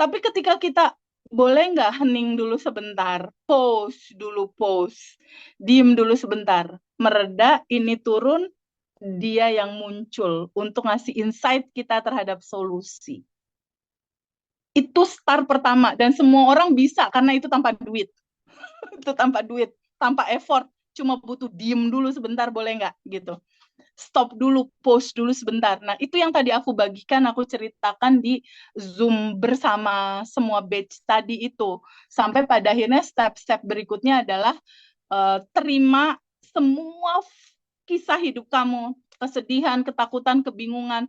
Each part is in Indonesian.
Tapi ketika kita boleh nggak hening dulu sebentar, pause dulu, pause, diem dulu sebentar, mereda, ini turun, dia yang muncul untuk ngasih insight kita terhadap solusi. Itu start pertama dan semua orang bisa karena itu tanpa duit. Itu tanpa duit, tanpa effort, cuma butuh diem dulu sebentar boleh nggak gitu. Stop dulu, pause dulu sebentar. Nah, itu yang tadi aku bagikan, aku ceritakan di Zoom bersama semua batch tadi itu. Sampai pada akhirnya step-step berikutnya adalah terima semua kisah hidup kamu, kesedihan, ketakutan, kebingungan.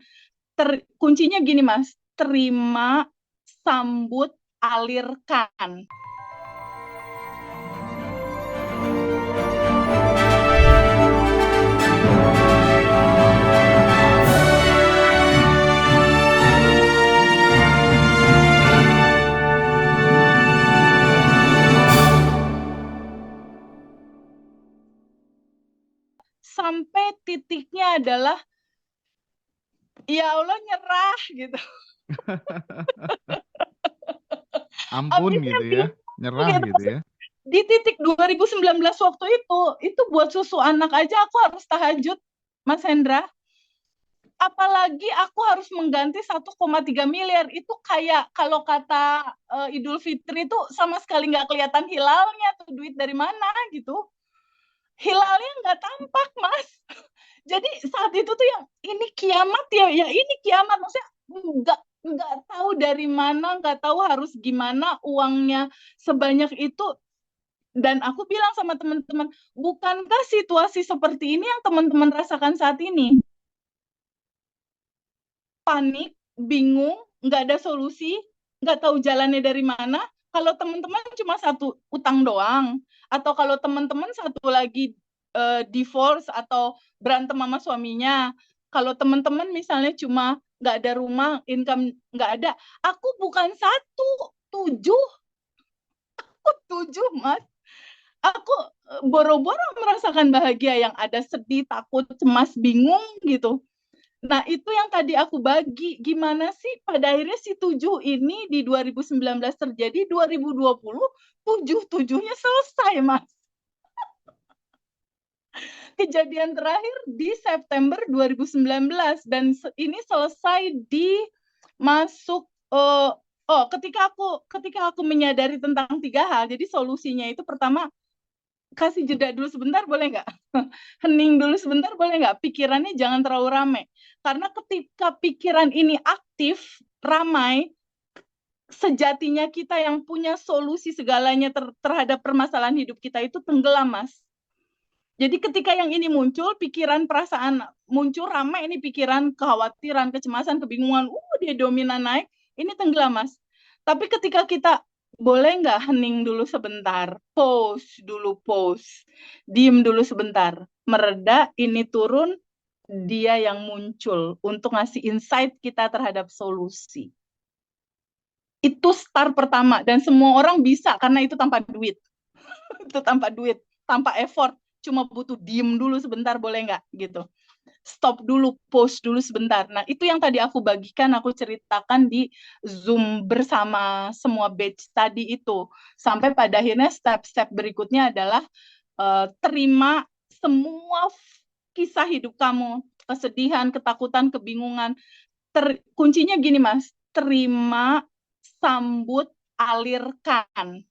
Kuncinya gini, Mas, terima, sambut, alirkan. Sampai titiknya adalah ya Allah nyerah gitu. Ampun Abisnya gitu ya, bingung nyerah gitu. gitu ya. Di titik 2019 waktu itu buat susu anak aja aku harus tahajud, Mas Hendra. Apalagi aku harus mengganti 1,3 miliar. Itu kayak kalau kata Idul Fitri itu sama sekali nggak kelihatan hilalnya tuh duit dari mana gitu. Hilalnya nggak tampak, Mas. Jadi saat itu tuh yang ini kiamat ya, ya ini kiamat, maksudnya nggak tahu dari mana, nggak tahu harus gimana uangnya sebanyak itu. Dan aku bilang sama teman-teman, bukankah situasi seperti ini yang teman-teman rasakan saat ini? Panik, bingung, nggak ada solusi, nggak tahu jalannya dari mana. Kalau teman-teman cuma satu utang doang, atau kalau teman-teman satu lagi divorce atau berantem sama suaminya, kalau teman-teman misalnya cuma nggak ada rumah, income nggak ada, aku bukan satu, tujuh, aku tujuh, Mas. Aku boro-boro merasakan bahagia yang ada sedih, takut, cemas, bingung gitu. Nah, itu yang tadi aku bagi. Gimana sih pada akhirnya si tujuh ini di 2019 terjadi, 2020 tujuh-tujuhnya selesai, Mas. Kejadian terakhir di September 2019 dan ini selesai di masuk ketika aku menyadari tentang 3 hal. Jadi solusinya itu pertama kasih jeda dulu sebentar boleh nggak? Hening dulu sebentar boleh nggak? Pikirannya jangan terlalu ramai. Karena ketika pikiran ini aktif, ramai, sejatinya kita yang punya solusi segalanya terhadap permasalahan hidup kita itu tenggelam, Mas. Jadi ketika yang ini muncul, pikiran, perasaan muncul, ramai ini pikiran, kekhawatiran, kecemasan, kebingungan, dia dominan naik, ini tenggelam, Mas. Tapi ketika kita boleh nggak hening dulu sebentar, pause dulu, pause, diem dulu sebentar, mereda, ini turun, dia yang muncul untuk ngasih insight kita terhadap solusi. Itu start pertama dan semua orang bisa karena itu tanpa duit. Itu tanpa duit, tanpa effort, cuma butuh diem dulu sebentar boleh nggak gitu. Stop dulu, pause dulu sebentar. Nah, itu yang tadi aku bagikan, aku ceritakan di Zoom bersama semua batch tadi itu. Sampai pada akhirnya step-step berikutnya adalah terima semua kisah hidup kamu, kesedihan, ketakutan, kebingungan. Kuncinya gini, Mas, terima, sambut, alirkan.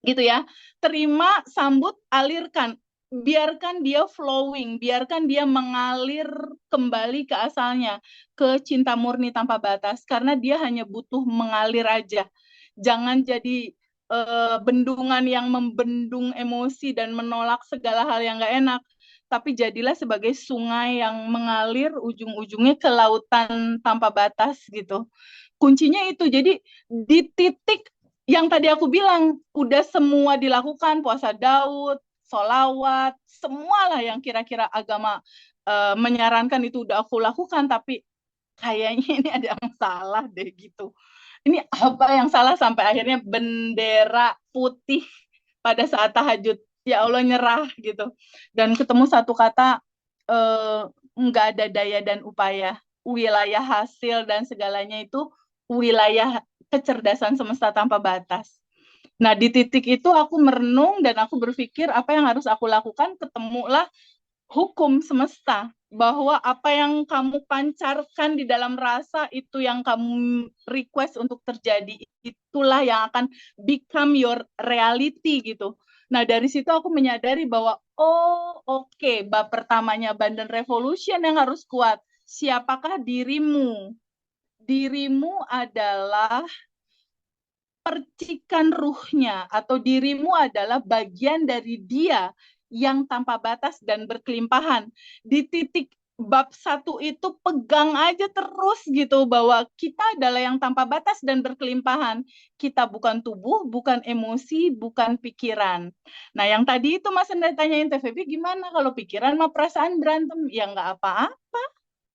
Gitu ya. Terima, sambut, alirkan. Biarkan dia flowing, biarkan dia mengalir kembali ke asalnya, ke cinta murni tanpa batas, karena dia hanya butuh mengalir aja. Jangan jadi bendungan yang membendung emosi dan menolak segala hal yang gak enak, tapi jadilah sebagai sungai yang mengalir ujung-ujungnya ke lautan tanpa batas gitu. Kuncinya itu, jadi di titik yang tadi aku bilang, udah semua dilakukan, puasa Daud, solawat, semualah yang kira-kira agama menyarankan itu udah aku lakukan, tapi kayaknya ini ada yang salah deh gitu. Ini apa yang salah sampai akhirnya bendera putih pada saat tahajud, ya Allah nyerah gitu. Dan ketemu satu kata, nggak ada daya dan upaya, wilayah hasil dan segalanya itu wilayah kecerdasan semesta tanpa batas. Nah, di titik itu aku merenung dan aku berpikir apa yang harus aku lakukan, ketemulah hukum semesta bahwa apa yang kamu pancarkan di dalam rasa itu yang kamu request untuk terjadi, itulah yang akan become your reality gitu. Nah, dari situ aku menyadari bahwa oke, bab pertamanya Bandan Revolution yang harus kuat. Siapakah dirimu? Dirimu adalah percikan ruhnya atau dirimu adalah bagian dari dia yang tanpa batas dan berkelimpahan. Di titik bab satu itu pegang aja terus gitu bahwa kita adalah yang tanpa batas dan berkelimpahan. Kita bukan tubuh, bukan emosi, bukan pikiran. Nah, yang tadi itu Mas Hendra tanyain TVP gimana kalau pikiran sama perasaan berantem? Ya nggak apa-apa.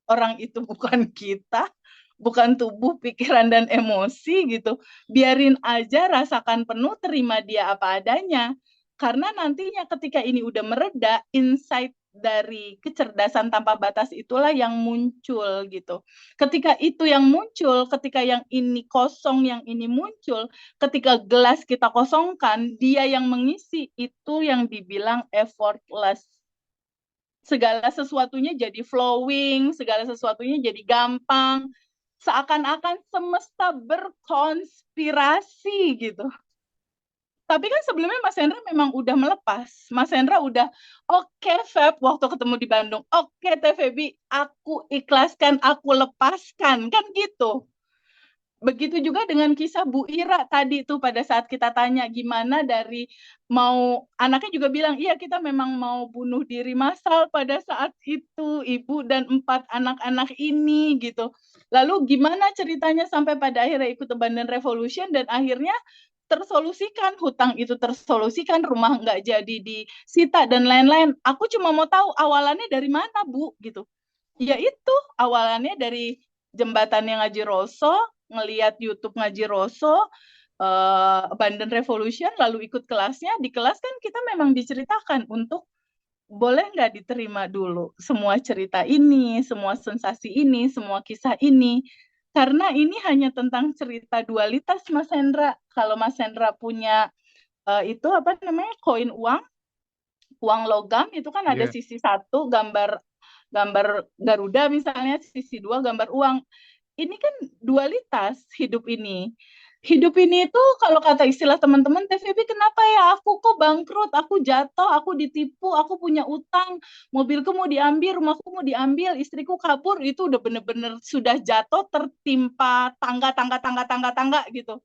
Orang itu bukan kita, bukan tubuh, pikiran, dan emosi gitu. Biarin aja, rasakan penuh, terima dia apa adanya. Karena nantinya ketika ini udah mereda, insight dari kecerdasan tanpa batas itulah yang muncul gitu. Ketika itu yang muncul, ketika yang ini kosong, yang ini muncul, ketika gelas kita kosongkan, dia yang mengisi, itu yang dibilang effortless. Segala sesuatunya jadi flowing, segala sesuatunya jadi gampang, seakan-akan semesta berkonspirasi gitu. Tapi kan sebelumnya Mas Hendra memang udah melepas. Mas Hendra udah, oke, Feb, waktu ketemu di Bandung, oke TVB, aku ikhlaskan, aku lepaskan, kan gitu. Begitu juga dengan kisah Bu Ira tadi tuh pada saat kita tanya gimana dari mau, anaknya juga bilang, iya kita memang mau bunuh diri massal pada saat itu, ibu dan 4 anak-anak ini gitu. Lalu gimana ceritanya sampai pada akhirnya ikut Bandan Revolution dan akhirnya tersolusikan, hutang itu tersolusikan, rumah nggak jadi disita dan lain-lain. Aku cuma mau tahu awalannya dari mana Bu gitu. Ya itu awalannya dari jembatannya Ngaji Roso, ngelihat YouTube Ngaji Roso, Bandan Revolution, lalu ikut kelasnya. Di kelas kan kita memang diceritakan untuk boleh nggak diterima dulu semua cerita ini, semua sensasi ini, semua kisah ini. Karena ini hanya tentang cerita dualitas Mas Hendra. Kalau Mas Hendra punya itu apa namanya koin uang, uang logam itu kan ada Iya. sisi satu gambar gambar Garuda misalnya, sisi dua gambar uang. Ini kan dualitas hidup ini. Hidup ini itu kalau kata istilah teman-teman TVB, kenapa ya aku kok bangkrut, aku jatuh, aku ditipu, aku punya utang, mobilku mau diambil, rumahku mau diambil, istriku kabur, itu udah bener-bener sudah jatuh tertimpa tangga gitu.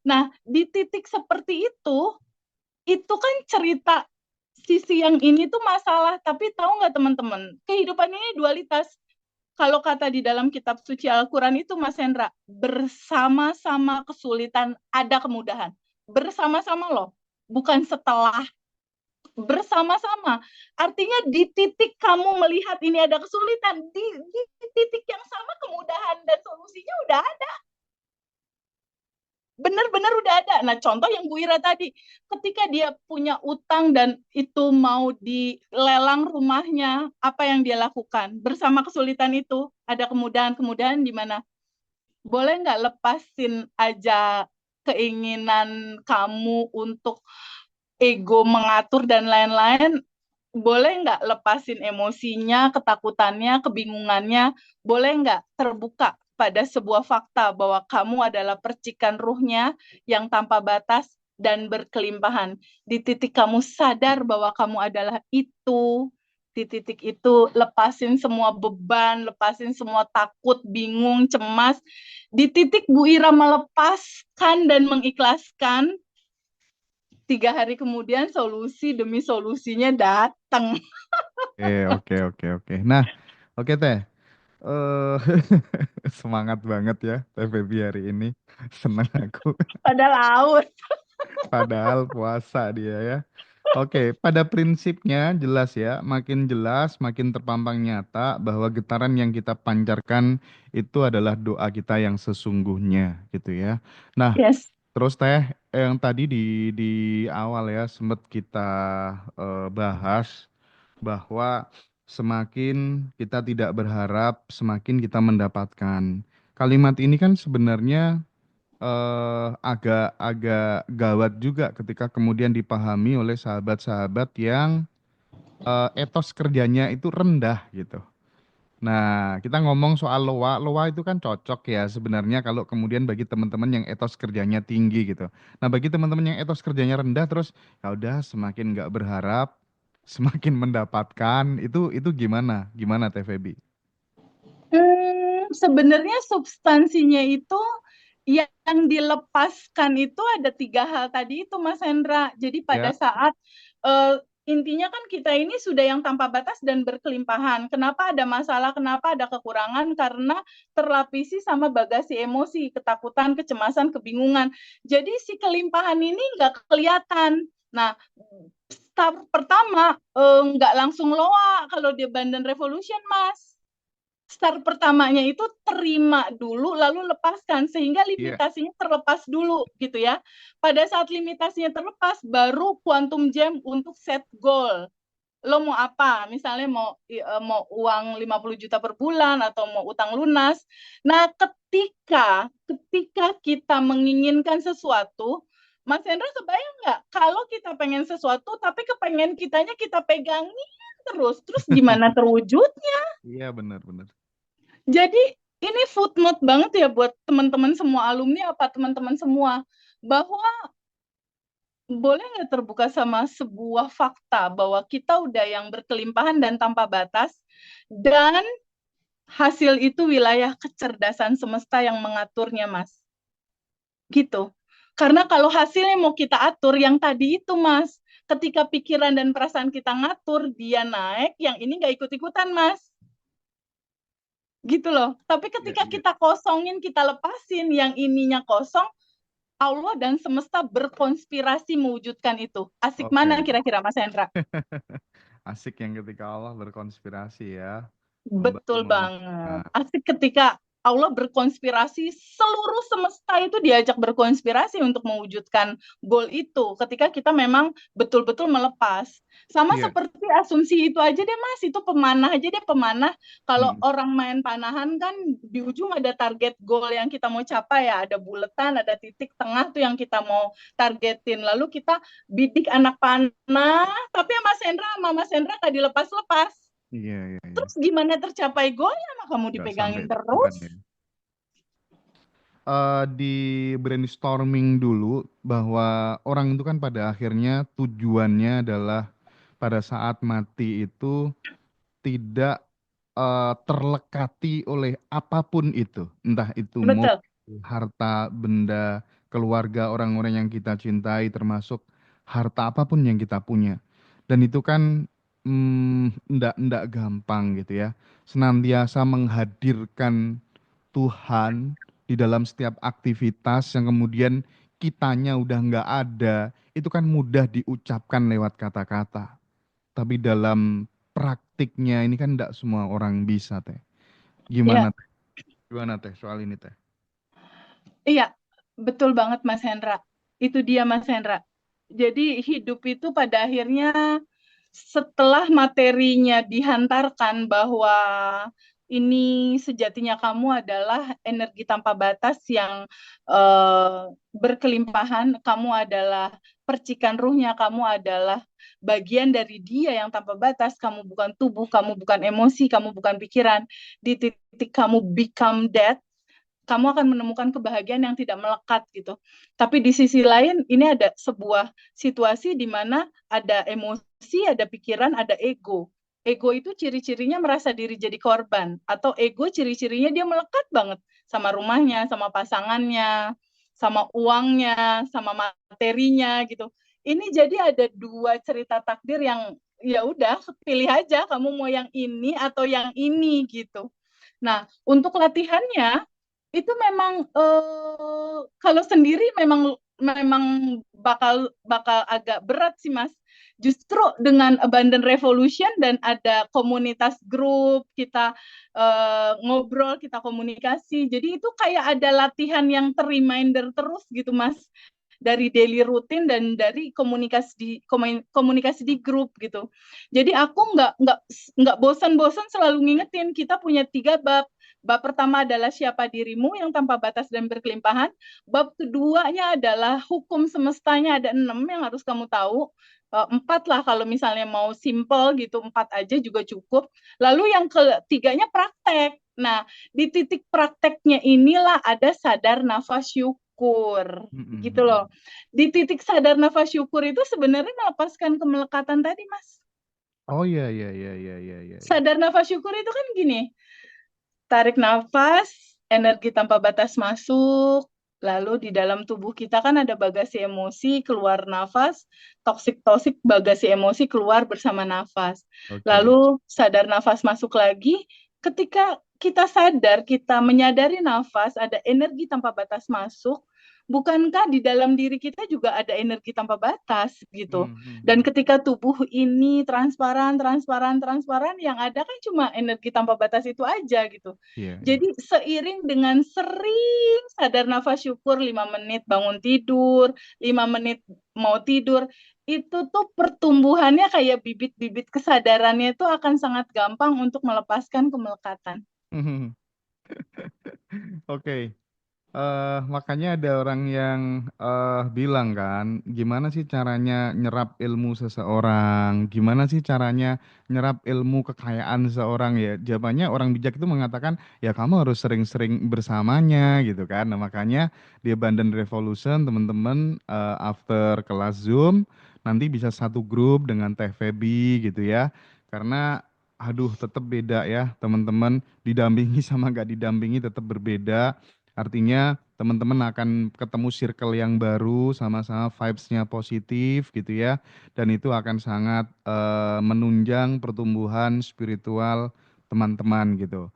Nah, di titik seperti itu kan cerita sisi yang ini tuh masalah, tapi tahu nggak teman-teman, kehidupan ini dualitas. Kalau kata di dalam kitab suci Al-Quran itu Mas Hendra, bersama-sama kesulitan ada kemudahan. Bersama-sama loh, bukan setelah, bersama-sama. Artinya di titik kamu melihat ini ada kesulitan, di titik yang sama kemudahan dan solusinya udah ada. Benar-benar udah ada. Nah, contoh yang Bu Ira tadi, ketika dia punya utang dan itu mau dilelang rumahnya, apa yang dia lakukan? Bersama kesulitan itu, ada kemudahan-kemudahan di mana boleh nggak lepasin aja keinginan kamu untuk ego mengatur dan lain-lain, boleh nggak lepasin emosinya, ketakutannya, kebingungannya, boleh nggak terbuka pada sebuah fakta bahwa kamu adalah percikan ruhnya yang tanpa batas dan berkelimpahan. Di titik kamu sadar bahwa kamu adalah itu, di titik itu lepasin semua beban, lepasin semua takut, bingung, cemas. Di titik Bu Ira melepaskan dan mengikhlaskan, 3 hari kemudian solusi demi solusinya datang. Oke, oke, oke, oke. Nah, oke Teh. Eh semangat banget ya Teh Feby hari ini. Senang aku. Pada laut. Padahal puasa dia ya. Oke, pada prinsipnya jelas ya, makin jelas, makin terpampang nyata bahwa getaran yang kita pancarkan itu adalah doa kita yang sesungguhnya gitu ya. Nah, Yes. terus Teh, yang tadi di awal ya sempat kita bahas bahwa semakin kita tidak berharap, semakin kita mendapatkan. Kalimat ini kan sebenarnya agak gawat juga ketika kemudian dipahami oleh sahabat-sahabat yang etos kerjanya itu rendah gitu. Nah, kita ngomong soal loa, loa itu kan cocok ya sebenarnya kalau kemudian bagi teman-teman yang etos kerjanya tinggi gitu. Nah, bagi teman-teman yang etos kerjanya rendah terus ya udah semakin nggak berharap, semakin mendapatkan itu gimana? Gimana Teh Feby? Sebenarnya substansinya itu yang dilepaskan itu ada tiga hal tadi itu Mas Hendra. Jadi pada Ya, saat eh, intinya kan kita ini sudah yang tanpa batas dan berkelimpahan. Kenapa ada masalah? Kenapa ada kekurangan? Karena terlapisi sama bagasi emosi, ketakutan, kecemasan, kebingungan. Jadi si kelimpahan ini nggak kelihatan. Nah, step pertama nggak langsung loa kalau di Abundant Revolution, Mas. Start pertamanya itu terima dulu lalu lepaskan sehingga iya, limitasinya terlepas dulu gitu ya. Pada saat limitasinya terlepas baru quantum jam untuk set goal. Lo mau apa? Misalnya mau uang 50 juta per bulan atau mau utang lunas. Nah, ketika kita menginginkan sesuatu, Mas Hendra kebayang nggak kalau kita pengen sesuatu tapi kepengen kitanya kita pegangin terus gimana terwujudnya? iya benar-benar. Jadi ini footnote banget ya buat teman-teman semua alumni apa teman-teman semua bahwa boleh nggak terbuka sama sebuah fakta bahwa kita udah yang berkelimpahan dan tanpa batas dan hasil itu wilayah kecerdasan semesta yang mengaturnya, Mas. Gitu. Karena kalau hasilnya mau kita atur yang tadi itu, Mas, ketika pikiran dan perasaan kita ngatur, dia naik, yang ini nggak ikut-ikutan, Mas. Gitu loh. Tapi Iya, ketika iya. kita kosongin, kita lepasin yang ininya kosong, Allah dan semesta berkonspirasi mewujudkan itu. Asik mana Oke. kira-kira Mas Hendra? Asik yang ketika Allah berkonspirasi ya, membantu Betul banget. mewujudkan. Asik ketika Allah berkonspirasi, seluruh semesta itu diajak berkonspirasi untuk mewujudkan goal itu. Ketika kita memang betul-betul melepas. Sama Iya. seperti asumsi itu aja deh Mas, itu pemanah aja deh pemanah. Kalau Mm. orang main panahan kan di ujung ada target goal yang kita mau capai ya, ada buletan, ada titik tengah tuh yang kita mau targetin. Lalu kita bidik anak panah, tapi ya Mas Hendra sama Mas Hendra gak dilepas-lepas. Iya, iya, iya. Terus gimana tercapai goalnya? Mah kamu Nggak sampai dipegangin tujuan terus. ya. Di brainstorming dulu bahwa orang itu kan pada akhirnya tujuannya adalah pada saat mati itu tidak terlekati oleh apapun itu, entah itu mobil, Betul. harta, benda, keluarga, orang-orang yang kita cintai, termasuk harta apapun yang kita punya. Dan itu kan ndak gampang gitu ya. Senantiasa menghadirkan Tuhan di dalam setiap aktivitas yang kemudian kitanya udah nggak ada, itu kan mudah diucapkan lewat kata-kata. Tapi dalam praktiknya ini kan tidak semua orang bisa, Teh. Iya, Gimana, Teh? Gimana, Teh, soal ini, Teh? iya, betul banget Mas Hendra. Itu dia Mas Hendra. Jadi hidup itu pada akhirnya setelah materinya dihantarkan bahwa ini sejatinya kamu adalah energi tanpa batas yang berkelimpahan, kamu adalah percikan ruhnya, kamu adalah bagian dari dia yang tanpa batas, kamu bukan tubuh, kamu bukan emosi, kamu bukan pikiran. Di titik kamu become that, kamu akan menemukan kebahagiaan yang tidak melekat gitu. Tapi di sisi lain ini ada sebuah situasi di mana ada emosi, ada pikiran, ada ego. Ego itu ciri-cirinya merasa diri jadi korban, atau ego ciri-cirinya dia melekat banget sama rumahnya, sama pasangannya, sama uangnya, sama materinya gitu. Ini jadi ada dua cerita takdir yang ya udah pilih aja kamu mau yang ini atau yang ini gitu. Nah, untuk latihannya itu memang kalau sendiri memang memang bakal bakal agak berat sih Mas. Justru dengan Abundant Revolution dan ada komunitas grup, kita ngobrol, kita komunikasi. Jadi itu kayak ada latihan yang ter-reminder terus gitu Mas. Dari daily rutin dan dari komunikasi di grup gitu. Jadi aku nggak bosan-bosan selalu ngingetin kita punya 3 bab. Bab pertama adalah siapa dirimu yang tanpa batas dan berkelimpahan. Bab keduanya adalah hukum semestanya, ada 6 yang harus kamu tahu. 4 lah kalau misalnya mau simple gitu, 4 aja juga cukup. Lalu yang ketiganya praktek. Nah, di titik prakteknya inilah ada sadar nafas syukur. Gitu loh. Di titik sadar nafas syukur itu sebenarnya melepaskan kemelekatan tadi, Mas. Oh iya iya iya iya iya iya. Iya. Sadar nafas syukur itu kan gini, tarik nafas, energi tanpa batas masuk, lalu di dalam tubuh kita kan ada bagasi emosi, keluar nafas, toksik-toksik bagasi emosi keluar bersama nafas. Oke. Lalu sadar nafas masuk lagi, ketika kita sadar, kita menyadari nafas, ada energi tanpa batas masuk, bukankah di dalam diri kita juga ada energi tanpa batas gitu? Hmm, hmm, Dan hmm. ketika tubuh ini transparan, transparan, transparan, yang ada kan cuma energi tanpa batas itu aja gitu. Iya iya. Jadi seiring dengan sering sadar nafas syukur 5 menit bangun tidur, 5 menit mau tidur, itu tuh pertumbuhannya kayak bibit-bibit kesadarannya itu akan sangat gampang untuk melepaskan kemelekatan. Oke. Makanya ada orang yang bilang kan, gimana sih caranya nyerap ilmu seseorang? Gimana sih caranya nyerap ilmu kekayaan seseorang ya? Jawabannya orang bijak itu mengatakan, ya kamu harus sering-sering bersamanya gitu kan. Nah makanya di Abundant Revolution teman-teman after kelas Zoom nanti bisa satu grup dengan Teh Feby gitu ya. Karena aduh tetap beda ya teman-teman, didampingi sama gak didampingi tetap berbeda. Artinya teman-teman akan ketemu circle yang baru, sama-sama vibes-nya positif gitu ya. Dan itu akan sangat menunjang pertumbuhan spiritual teman-teman gitu.